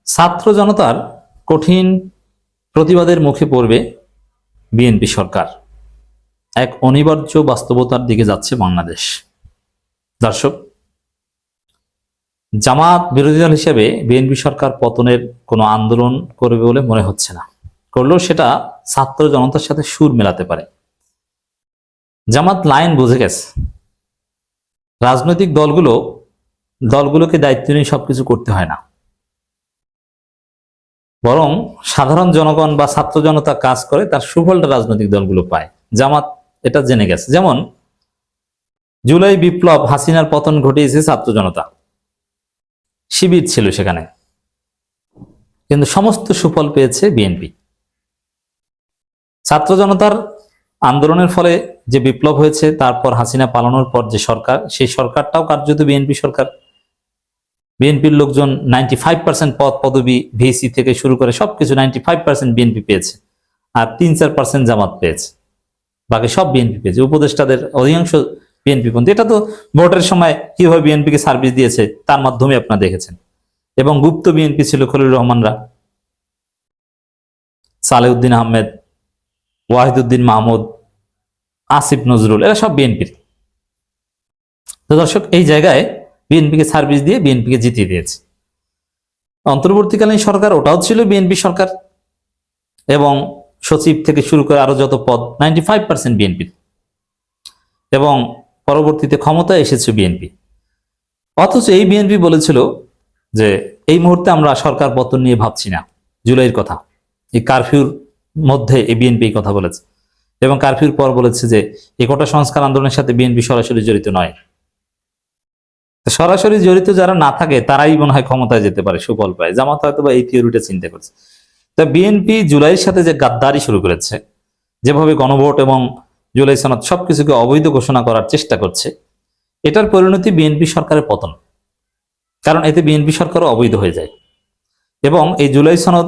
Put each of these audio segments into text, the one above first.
ছাত্র জনতার কঠিন প্রতিবাদের মুখে পড়বে বিএনপি সরকার। এক অনিবার্য বাস্তবতার দিকে যাচ্ছে বাংলাদেশ। দর্শক, জামাত বিরোধী দল হিসেবে বিএনপি সরকার পতনের কোনো আন্দোলন করবে বলে মনে হচ্ছে না। করলেও সেটা ছাত্র জনতার সাথে সুর মেলাতে পারে। জামাত লাইন বুঝে গেছে। রাজনৈতিক দলগুলোকে দায়িত্ব নিয়ে সবকিছু করতে হয় না, বরং সাধারণ জনগণ বা ছাত্র জনতা কাজ করে, তার সুফলটা রাজনৈতিক দলগুলো পায়। জামাত এটা জেনে গেছে। যেমন জুলাই বিপ্লব, হাসিনার পতন ঘটিয়েছে ছাত্র জনতা, শিবির ছিল সেখানে, কিন্তু সমস্ত সুফল পেয়েছে বিএনপি। ছাত্র জনতার আন্দোলনের ফলে যে বিপ্লব হয়েছে, তারপর হাসিনা পালানোর পর যে সরকার, সেই সরকারটাও কার্যত বিএনপি সরকার। বিএনপির লোকজন 95% পদ পদবি ভিসি থেকে শুরু করে সবকিছু 95% বিএনপি পেয়েছে, আর 3-4% জামাত পেয়েছে, বাকি সব বিএনপি পেয়েছে। উপদেষ্টাদের অধিকাংশ বিএনপি পন্থী। এটা তো ভোটের সময় কিভাবে বিএনপিকে সার্ভিস দিয়েছে তার মাধ্যমে আপনারা দেখেছেন। এবং গুপ্ত বিএনপি ছিল খলিলুর রহমানরা, সালেউদ্দিন আহমেদ, ওয়াহিদুদ্দিন মাহমুদ, আসিফ নজরুল, এরা সব বিএনপির। তো দর্শক, এই জায়গায় বিএনপিকে সার্ভিস দিয়ে বিএনপিকে জিতিয়ে দিয়েছে। অন্তর্বর্তীকালীন সরকার, ওটাও ছিল বিএনপি সরকার, এবং সচিব থেকে শুরু করে আরো যত পদ 95% বিএনপির, এবং পরবর্তীতে ক্ষমতায় এসেছে বিএনপি। অথচ এই বিএনপি বলেছিল যে এই মুহূর্তে আমরা সরকার পতন নিয়ে ভাবছি না। জুলাইয়ের কথা, এই কারফিউর মধ্যে এই বিএনপি কথা বলেছে, এবং কারফিউর পর বলেছে যে এই কোটা সংস্কার আন্দোলনের সাথে বিএনপি সরাসরি জড়িত নয়। সরাসরি জড়িত যারা না থাকে তারাই মনে হয় ক্ষমতায় যেতে পারে, সুফল পায়। জামাত হয়তো বা এই থিওরিটা চিন্তা করছে। তা বিএনপি জুলাইয়ের সাথে যে গাদ্দারি শুরু করেছে, যেভাবে গণভোট এবং জুলাই সনদ সবকিছুকে অবৈধ ঘোষণা করার চেষ্টা করছে, এটার পরিণতি বিএনপি সরকারের পতন। কারণ এতে বিএনপি সরকারও অবৈধ হয়ে যায়, এবং এই জুলাই সনদ,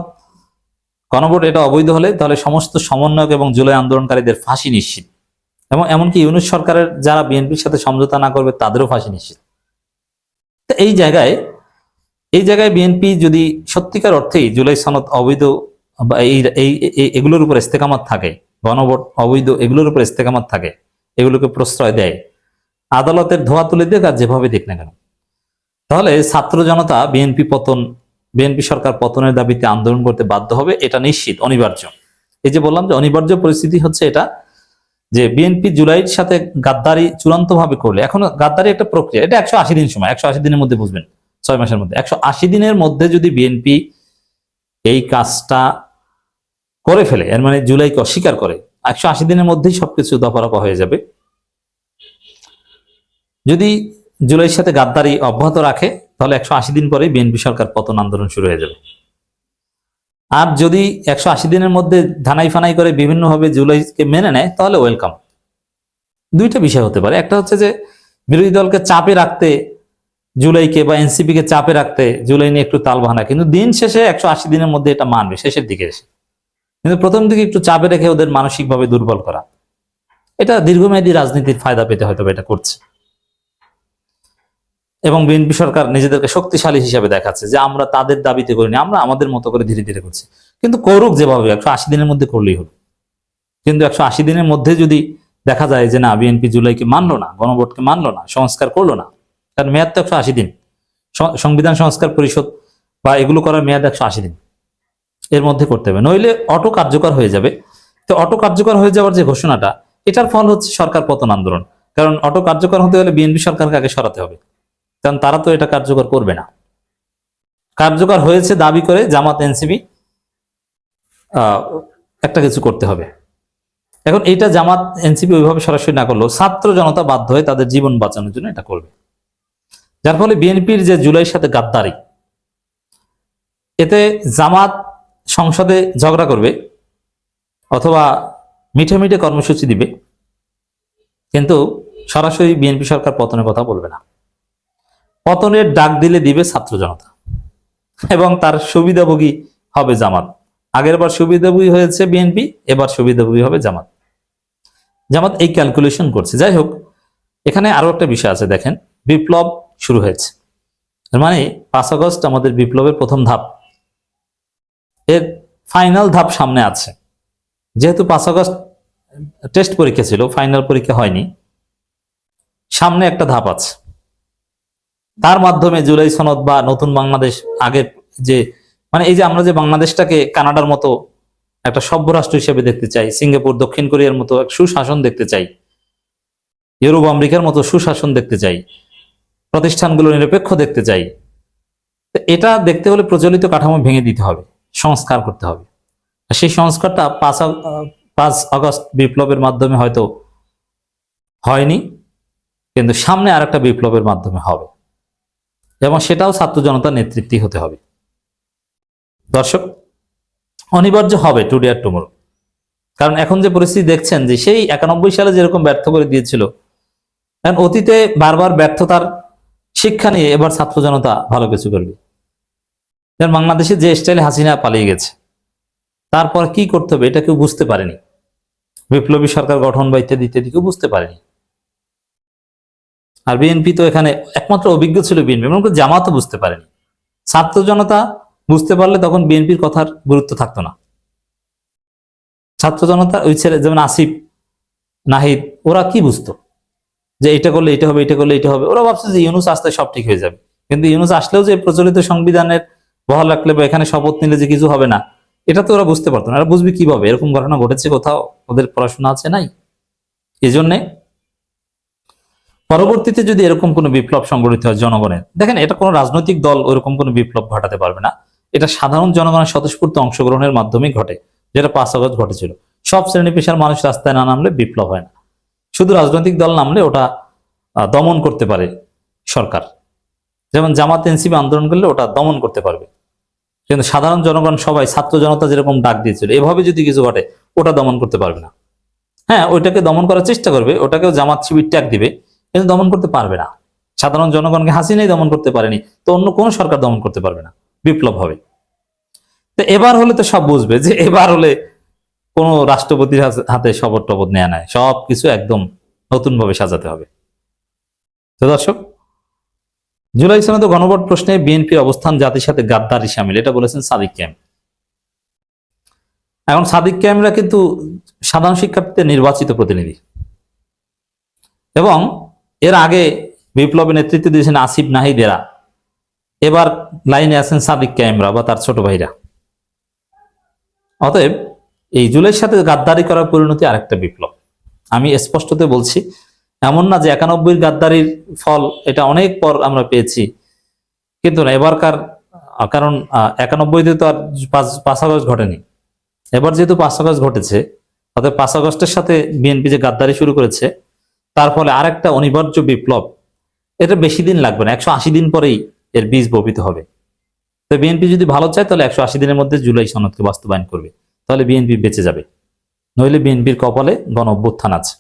গণভোট এটা অবৈধ হলে তাহলে সমস্ত সমন্বয়ক এবং জুলাই আন্দোলনকারীদের ফাঁসি নিশ্চিত, এবং এমনকি ইউনূস সরকারের যারা বিএনপির সাথে সমঝোতা না করবে তাদেরও ফাঁসি নিশ্চিত। এই জায়গায় বিএনপি যদি সত্যিকার অর্থেই জুলাই সনদ অবৈধ বা এগুলোর উপর ইস্তেকামত থাকে, গণভোট অবৈধ এগুলোর উপর ইস্তেকামত থাকে, এগুলোকে প্রশ্রয় দেয়, আদালতের ধোয়া তুলে দেখ আর যেভাবে দেখ না কেন, তাহলে ছাত্র জনতা বিএনপি সরকার পতনের দাবিতে আন্দোলন করতে বাধ্য হবে। এটা নিশ্চিত, অনিবার্য। এই যে বললাম যে অনিবার্য পরিস্থিতি হচ্ছে এটা, যে বিএনপি জুলাইয়ের সাথে গাদ্দারি চূড়ান্ত ভাবে করলে, এখন গাদ্দারি একটা প্রক্রিয়া, এটা 180 দিন সময়, 180 দিনের মধ্যে বুঝবেন, 6 মাসের মধ্যে, 180 দিনের মধ্যে যদি বিএনপি এই কাজটা করে ফেলে, এর মানে জুলাইকে অস্বীকার করে, 180 দিনের মধ্যেই সবকিছু দফারফা হয়ে যাবে। যদি জুলাইয়ের সাথে গাদ্দারি অব্যাহত রাখে, তাহলে 180 দিন পরে বিএনপি সরকার পতন আন্দোলন শুরু হয়ে যাবে। আর যদি 180 দিনের মধ্যে ধানাই ফানাই করে বিভিন্নভাবে জুলাইকে মেনে নেয়, তাহলে ওয়েলকাম। দুইটা বিষয় হতে পারে। একটা হচ্ছে যে বিরোধী দলকে চাপে রাখতে, জুলাইকে বা এনসিপি কে চাপে রাখতে জুলাই নিয়ে একটু তালবাহানা, কিন্তু দিন শেষে 180 দিনের মধ্যে এটা মানবে শেষের দিকে এসে। কিন্তু প্রথম দিকে একটু চাপে রেখে ওদের মানসিকভাবে দুর্বল করা, এটা দীর্ঘমেয়াদী রাজনীতির ফায়দা পেতে হয়তো এটা করছে। এবং বিএনপি সরকার নিজেদেরকে শক্তিশালী হিসেবে দেখাচ্ছে যে আমরা তাদের দাবিতে করিনি, আমরা আমাদের মতো করে ধীরে ধীরে করছি। কিন্তু করুক যেভাবে, 180 দিনের মধ্যে করলেই হলো। কিন্তু 180 দিনের মধ্যে যদি দেখা যায় যে না, বিএনপি জুলাইকে মানলো না, গণভোটকে মানলো না, সংস্কার করলো না, তার মেয়াদ তো 180 দিন। সংবিধান সংস্কার পরিষদ বা এগুলো করার মেয়াদ 180 দিন, এর মধ্যে করতে হবে, নইলে অটো কার্যকর হয়ে যাবে। তো অটো কার্যকর হয়ে যাওয়ার যে ঘোষণাটা, এটার ফল হচ্ছে সরকার পতন আন্দোলন। কারণ অটো কার্যকর হতে হলে বিএনপি সরকারকে আগে সরাতে হবে, কারণ তারা তো এটা কার্যকর করবে না। কার্যকর হয়েছে দাবি করে জামাত এনসিপি একটা কিছু করতে হবে। এখন এটা জামাত এনসিপি ওইভাবে সরাসরি না করলেও ছাত্র জনতা বাধ্য হয়ে তাদের জীবন বাঁচানোর জন্য এটা করবে। যার ফলে বিএনপির যে জুলাইয়ের সাথে গাদ্দারি, এতে জামাত সংসদে ঝগড়া করবে অথবা মিঠে মিঠে কর্মসূচি দিবে, কিন্তু সরাসরি বিএনপি সরকার পতনের কথা বলবে না। পতনের ডাক দিলে দিবে ছাত্র জনতা, এবং তার সুবিধাভোগী হবে জামাত। আগের বার সুবিধাভোগী হয়েছে বিএনপি, এবার সুবিধাভোগী হবে জামাত। জামাত এই ক্যালকুলেশন করছে। যাই হোক, এখানে আরো একটা বিষয় আছে। দেখেন, বিপ্লব শুরু হয়েছে, মানে 5 আগস্ট আমাদের বিপ্লবের প্রথম ধাপ। এর ফাইনাল ধাপ সামনে আছে। যেহেতু 5 আগস্ট টেস্ট পরীক্ষা ছিল, ফাইনাল পরীক্ষা হয়নি, সামনে একটা ধাপ আছে। তার মাধ্যমে জুলাই সনদ বা নতুন বাংলাদেশ, আগের যে মানে এই যে আমরা যে বাংলাদেশটাকে কানাডার মতো একটা সভ্য রাষ্ট্র হিসেবে দেখতে চাই, সিঙ্গাপুর, দক্ষিণ কোরিয়ার মতো এক সুশাসন দেখতে চাই, ইউরোপ আমেরিকার মতো সুশাসন দেখতে চাই, প্রতিষ্ঠানগুলো নিরপেক্ষ দেখতে চাই, তো এটা দেখতে হলে প্রচলিত কাঠামো ভেঙে দিতে হবে, সংস্কার করতে হবে। আর সেই সংস্কারটা 5 আগস্ট বিপ্লবের মাধ্যমে হয়তো হয়নি, কিন্তু সামনে আর একটা বিপ্লবের মাধ্যমে হবে, এবং সেটাও ছাত্র জনতার নেতৃত্বে হতে হবে। দর্শক, অনিবার্য হবে টুডে আর টুমোরো। কারণ এখন যে পরিস্থিতি দেখছেন, যে সেই 91 সালে যেরকম ব্যর্থ করে দিয়েছিল, এখন অতীতে বারবার ব্যর্থতার শিক্ষা নিয়ে এবার ছাত্র জনতা ভালো কিছু করবে। বাংলাদেশে যে স্টাইলে হাসিনা পালিয়ে গেছে, তারপর কি করতে হবে এটা কেউ বুঝতে পারেনি। বিপ্লবী সরকার গঠন বা ইত্যাদি ইত্যাদি কেউ বুঝতে পারেনি। আর বিএনপি তো এখানে একমাত্র অভিজ্ঞ ছিল বিএনপি, এবং জামাতও বুঝতে পারেনি। ছাত্র জনতা বুঝতে পারলে তখন বিএনপির কথার গুরুত্ব থাকতো না। ছাত্র জনতা ওই ছেলে যেমন আসিফ, নাহিদ, ওরা কি বুঝতো যে এটা করলে এটা হবে, এটা করলে এটা হবে? ওরা ভাবছে যে ইউনূস আসলে সব ঠিক হয়ে যাবে। কিন্তু ইউনূস আসলেও যে প্রচলিত সংবিধানের বহাল রাখলে বা এখানে শপথ নিলে যে কিছু হবে না, এটা তো ওরা বুঝতে পারতো না। ওরা বুঝবে কিভাবে? এরকম ঘটনা ঘটেছে কোথাও? ওদের পড়াশোনা আছে? নাই। এই জন্যে পরবর্তীতে যদি এরকম কোনো বিপ্লব সংগঠিত হয় জনগণের, দেখেন এটা কোনো রাজনৈতিক দল ওরকম কোনো বিপ্লব ঘটাতে পারবে না। এটা সাধারণ জনগণের স্বতঃস্ফূর্ত অংশগ্রহণের মাধ্যমেই ঘটে, যেটা 5 আগস্ট ঘটেছিল। সব শ্রেণী পেশার মানুষ রাস্তায় না নামলে বিপ্লব হয় না। শুধু রাজনৈতিক দল নামলে ওটা দমন করতে পারে সরকার। যেমন জামাত, এনসিপি আন্দোলন করলে ওটা দমন করতে পারবে, কিন্তু সাধারণ জনগণ সবাই, ছাত্র জনতা যেরকম ডাক দিয়েছিল, এভাবে যদি কিছু ঘটে ওটা দমন করতে পারবে না। হ্যাঁ, ওইটাকে দমন করার চেষ্টা করবে, ওটাকেও জামাত শিবির ট্যাগ দিবে, কিন্তু দমন করতে পারবে না। সাধারণ জনগণকে হাসিনাই দমন করতে পারেনি, তো অন্য কোনো সরকার দমন করতে পারবে না। বিপ্লব হবে। তো এবার হলে তো সব বুঝবে যে এবার হলে কোনো রাষ্ট্রপতির হাতে শপথ টপথ নেওয়া নাই, সবকিছু একদম নতুন ভাবে সাজাতে হবে। তো দর্শক, জুলাই সনদ ও গণভোট প্রশ্নে বিএনপির অবস্থান জাতির সাথে গাদ্দারি শামিল, এটা বলেছেন সাদিক ক্যাম। এখন সাদিক ক্যামরা কিন্তু সাধারণ শিক্ষার্থীদের নির্বাচিত প্রতিনিধি, এবং এর আগে বিপ্লবে নেতৃত্ব দিয়েছেন আসিফ, নাহিদ এরা। এবার লাইনে আছেন সাদিক ক্যামরা বা তার ছোট ভাইরা। অতএব এই জুলাইয়ের সাথে গাদ্দারি করার পরিণতি আরেকটা বিপ্লব। আমি স্পষ্টতে বলছি, এমন না যে 91 গাদ্দারির ফল এটা অনেক পর আমরা পেয়েছি, কিন্তু না এবারকার, কারণ 91-তে তো আর 5 আগস্ট ঘটেনি। এবার যেহেতু 5 আগস্ট ঘটেছে, অর্থাৎ 5 আগস্টের সাথে বিএনপি যে গাদ্দারি শুরু করেছে, তার ফলে আরেকটা অনিবার্য বিপ্লব। এটা বেশি দিন লাগবে না, 180 দিন পরেই এর বীজ বপিত হবে। তো বিএনপি যদি ভালো চায় তাহলে 180 দিনের মধ্যে জুলাই সনদকে বাস্তবায়ন করবে, তাহলে বিএনপি বেঁচে যাবে। নইলে বিএনপির কপালে গণ অভ্যুত্থান আছে।